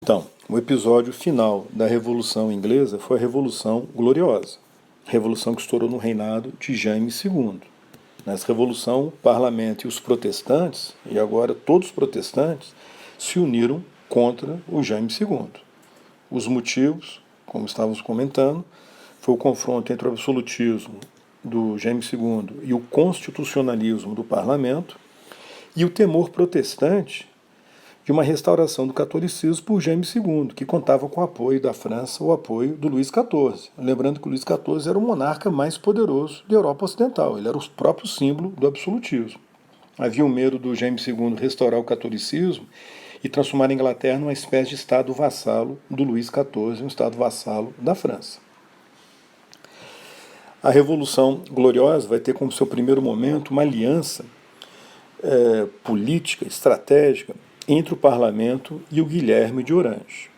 Então, o episódio final da Revolução Inglesa foi a Revolução Gloriosa, revolução que estourou no reinado de Jaime II. Nessa revolução, o parlamento e os protestantes, e agora todos os protestantes, se uniram contra o Jaime II. Os motivos, como estávamos comentando, foi o confronto entre o absolutismo do Jaime II e o constitucionalismo do parlamento, e o temor protestante de uma restauração do catolicismo por Jaime II, que contava com o apoio da França, o apoio do Luís XIV. Lembrando que o Luís XIV era o monarca mais poderoso da Europa Ocidental, ele era o próprio símbolo do absolutismo. Havia o medo do Jaime II restaurar o catolicismo e transformar a Inglaterra numa espécie de estado vassalo do Luís XIV, um estado vassalo da França. A Revolução Gloriosa vai ter como seu primeiro momento uma aliança política, estratégica, entre o parlamento e o Guilherme de Orange.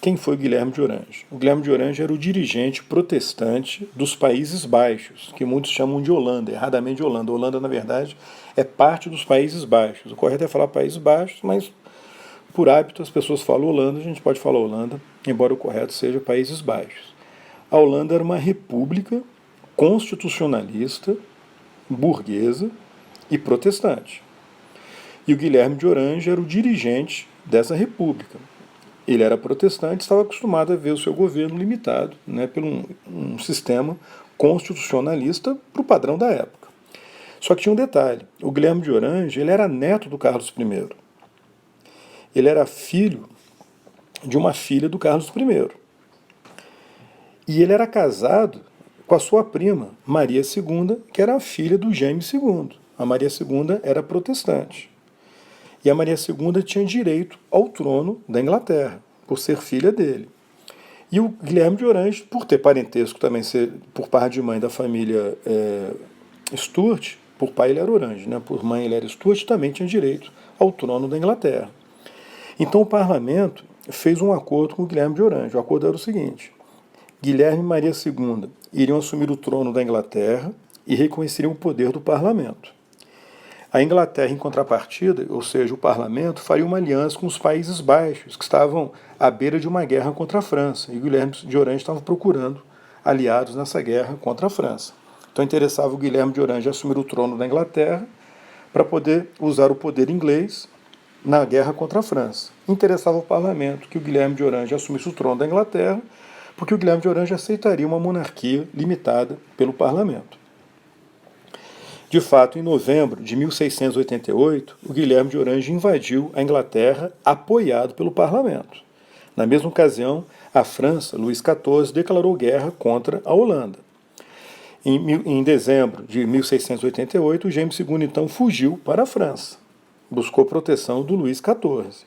Quem foi o Guilherme de Orange? O Guilherme de Orange era o dirigente protestante dos Países Baixos, que muitos chamam de Holanda, erradamente de Holanda. A Holanda, na verdade, é parte dos Países Baixos. O correto é falar Países Baixos, mas por hábito as pessoas falam Holanda, a gente pode falar Holanda, embora o correto seja Países Baixos. A Holanda era uma república constitucionalista, burguesa e protestante. E o Guilherme de Orange era o dirigente dessa república. Ele era protestante, estava acostumado a ver o seu governo limitado, por um sistema constitucionalista para o padrão da época. Só que tinha um detalhe, o Guilherme de Orange ele era neto do Carlos I. Ele era filho de uma filha do Carlos I. E ele era casado com a sua prima, Maria II, que era a filha do Jaime II. A Maria II era protestante. E a Maria II tinha direito ao trono da Inglaterra, por ser filha dele. E o Guilherme de Orange, por ter parentesco também, ser por parte de mãe da família Stuart, por pai ele era Orange, por mãe ele era Stuart, também tinha direito ao trono da Inglaterra. Então o parlamento fez um acordo com o Guilherme de Orange. O acordo era o seguinte: Guilherme e Maria II iriam assumir o trono da Inglaterra e reconheceriam o poder do parlamento. A Inglaterra, em contrapartida, ou seja, o parlamento, faria uma aliança com os Países Baixos, que estavam à beira de uma guerra contra a França. E Guilherme de Orange estava procurando aliados nessa guerra contra a França. Então interessava o Guilherme de Orange assumir o trono da Inglaterra para poder usar o poder inglês na guerra contra a França. Interessava o parlamento que o Guilherme de Orange assumisse o trono da Inglaterra, porque o Guilherme de Orange aceitaria uma monarquia limitada pelo parlamento. De fato, em novembro de 1688, o Guilherme de Orange invadiu a Inglaterra apoiado pelo parlamento. Na mesma ocasião, a França, Luís XIV, declarou guerra contra a Holanda. Em dezembro de 1688, o Jaime II então fugiu para a França. Buscou proteção do Luís XIV.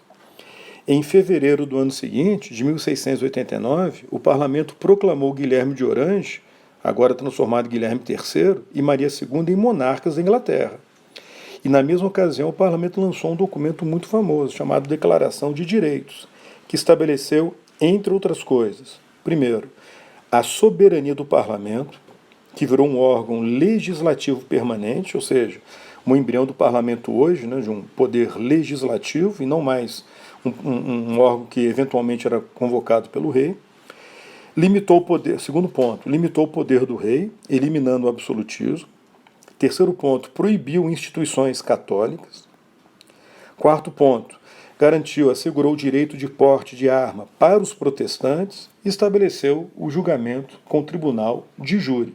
Em fevereiro do ano seguinte, de 1689, o parlamento proclamou Guilherme de Orange, agora transformado em Guilherme III, e Maria II em monarcas da Inglaterra. E na mesma ocasião o parlamento lançou um documento muito famoso, chamado Declaração de Direitos, que estabeleceu, entre outras coisas, primeiro, a soberania do parlamento, que virou um órgão legislativo permanente, ou seja, um embrião do parlamento hoje, de um poder legislativo e não mais um órgão que eventualmente era convocado pelo rei. Limitou o poder, segundo ponto, limitou o poder do rei, eliminando o absolutismo. Terceiro ponto, proibiu instituições católicas. Quarto ponto, assegurou o direito de porte de arma para os protestantes e estabeleceu o julgamento com o tribunal de júri.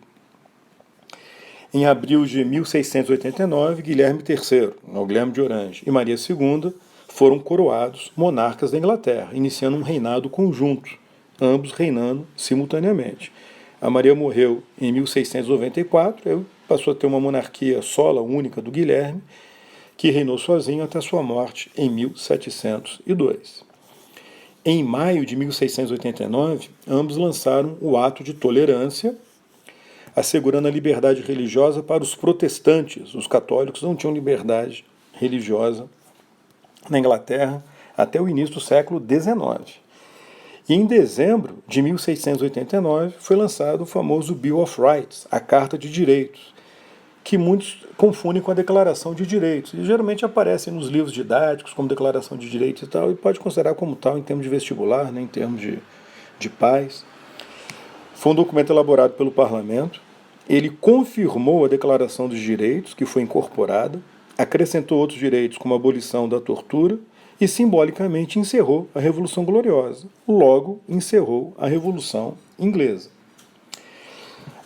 Em abril de 1689, Guilherme III, Guilherme de Orange, e Maria II foram coroados monarcas da Inglaterra, iniciando um reinado conjunto, ambos reinando simultaneamente. A Maria morreu em 1694, aí passou a ter uma monarquia sola, única do Guilherme, que reinou sozinho até sua morte em 1702. Em maio de 1689, ambos lançaram o Ato de Tolerância, assegurando a liberdade religiosa para os protestantes. Os católicos não tinham liberdade religiosa na Inglaterra até o início do século XIX. E em dezembro de 1689 foi lançado o famoso Bill of Rights, a Carta de Direitos, que muitos confundem com a Declaração de Direitos. E geralmente aparecem nos livros didáticos como Declaração de Direitos e tal, e pode considerar como tal em termos de vestibular, né, em termos de paz. Foi um documento elaborado pelo Parlamento. Ele confirmou a Declaração dos Direitos, que foi incorporada, acrescentou outros direitos, como a abolição da tortura, e simbolicamente encerrou a Revolução Gloriosa. Logo, encerrou a Revolução Inglesa.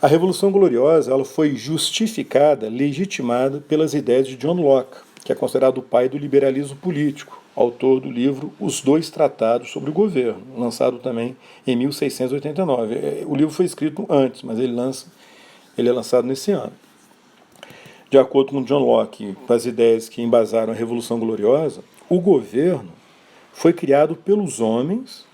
A Revolução Gloriosa ela foi justificada, legitimada pelas ideias de John Locke, que é considerado o pai do liberalismo político, autor do livro Os Dois Tratados sobre o Governo, lançado também em 1689. O livro foi escrito antes, mas ele é lançado nesse ano. De acordo com John Locke, com as ideias que embasaram a Revolução Gloriosa, o governo foi criado pelos homens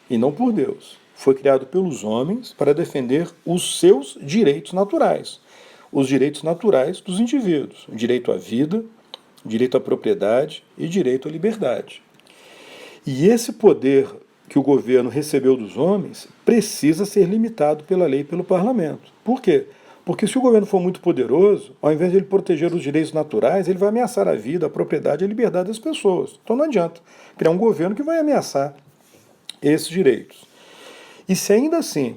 e não por Deus. Foi criado pelos homens para defender os seus direitos naturais, os direitos naturais dos indivíduos, o direito à vida, o direito à propriedade e direito à liberdade. E esse poder que o governo recebeu dos homens precisa ser limitado pela lei e pelo parlamento. Por quê? Porque se o governo for muito poderoso, ao invés de ele proteger os direitos naturais, ele vai ameaçar a vida, a propriedade e a liberdade das pessoas. Então não adianta criar um governo que vai ameaçar esses direitos. E se ainda assim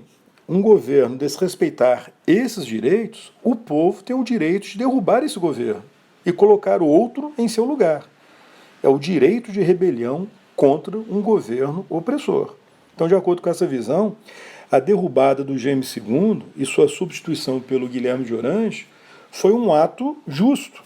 um governo desrespeitar esses direitos, o povo tem o direito de derrubar esse governo e colocar o outro em seu lugar. É o direito de rebelião contra um governo opressor. Então, de acordo com essa visão, a derrubada do James II e sua substituição pelo Guilherme de Orange foi um ato justo,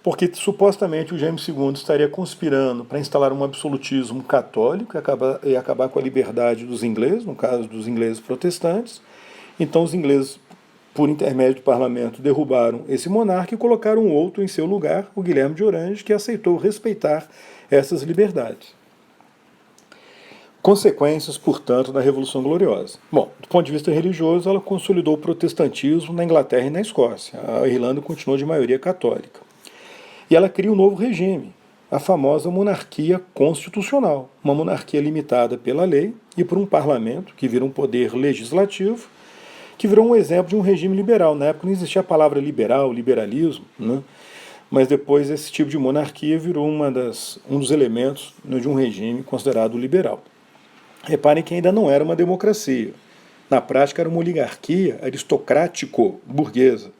porque supostamente o James II estaria conspirando para instalar um absolutismo católico e acabar com a liberdade dos ingleses, no caso dos ingleses protestantes. Então os ingleses, por intermédio do parlamento, derrubaram esse monarca e colocaram outro em seu lugar, o Guilherme de Orange, que aceitou respeitar essas liberdades. Consequências, portanto, da Revolução Gloriosa. Bom, do ponto de vista religioso, ela consolidou o protestantismo na Inglaterra e na Escócia. A Irlanda continuou de maioria católica. E ela cria um novo regime, a famosa monarquia constitucional, uma monarquia limitada pela lei e por um parlamento, que vira um poder legislativo, que virou um exemplo de um regime liberal. Na época não existia a palavra liberal, liberalismo, né? Mas depois esse tipo de monarquia virou um dos elementos, né, de um regime considerado liberal. Reparem que ainda não era uma democracia. Na prática era uma oligarquia aristocrático-burguesa,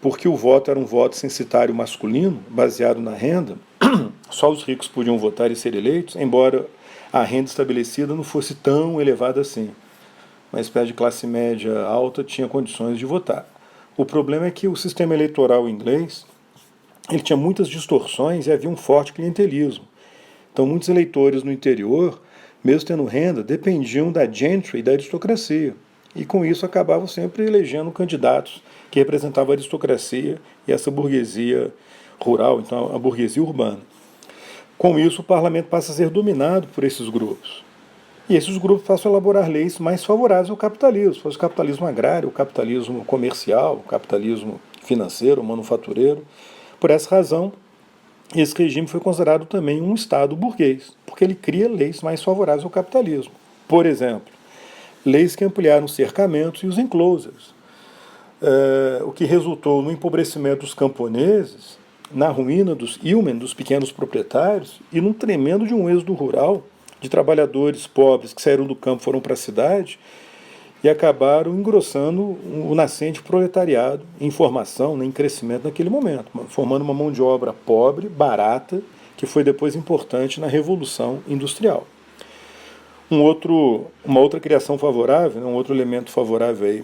porque o voto era um voto censitário masculino, baseado na renda. Só os ricos podiam votar e ser eleitos, embora a renda estabelecida não fosse tão elevada assim. Uma espécie de classe média alta tinha condições de votar. O problema é que o sistema eleitoral inglês ele tinha muitas distorções e havia um forte clientelismo. Então muitos eleitores no interior, mesmo tendo renda, dependiam da gentry e da aristocracia. E com isso acabavam sempre elegendo candidatos que representavam a aristocracia e essa burguesia rural, então a burguesia urbana. Com isso, o parlamento passa a ser dominado por esses grupos. E esses grupos passam a elaborar leis mais favoráveis ao capitalismo, fosse o capitalismo agrário, o capitalismo comercial, o capitalismo financeiro, manufatureiro. Por essa razão, esse regime foi considerado também um Estado burguês, porque ele cria leis mais favoráveis ao capitalismo. Por exemplo, leis que ampliaram os cercamentos e os enclosures, o que resultou no empobrecimento dos camponeses, na ruína dos yeomen, dos pequenos proprietários, e num tremendo de um êxodo rural de trabalhadores pobres que saíram do campo e foram para a cidade e acabaram engrossando o nascente proletariado em formação, em crescimento naquele momento, formando uma mão de obra pobre, barata, que foi depois importante na Revolução Industrial. Uma outra criação favorável, um outro elemento favorável aí,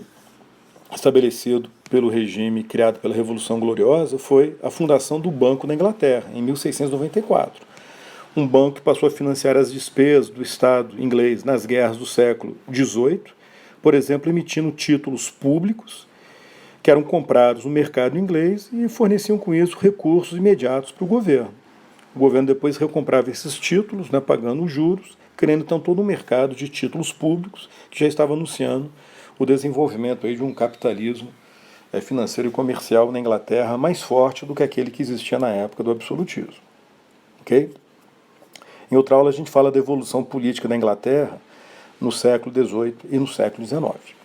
estabelecido pelo regime criado pela Revolução Gloriosa, foi a fundação do Banco da Inglaterra, em 1694. Um banco que passou a financiar as despesas do Estado inglês nas guerras do século XVIII, por exemplo, emitindo títulos públicos que eram comprados no mercado inglês e forneciam com isso recursos imediatos para o governo. O governo depois recomprava esses títulos, né, pagando os juros, criando então todo um mercado de títulos públicos que já estava anunciando o desenvolvimento aí de um capitalismo financeiro e comercial na Inglaterra mais forte do que aquele que existia na época do absolutismo. Ok? Em outra aula a gente fala da evolução política da Inglaterra no século XVIII e no século XIX.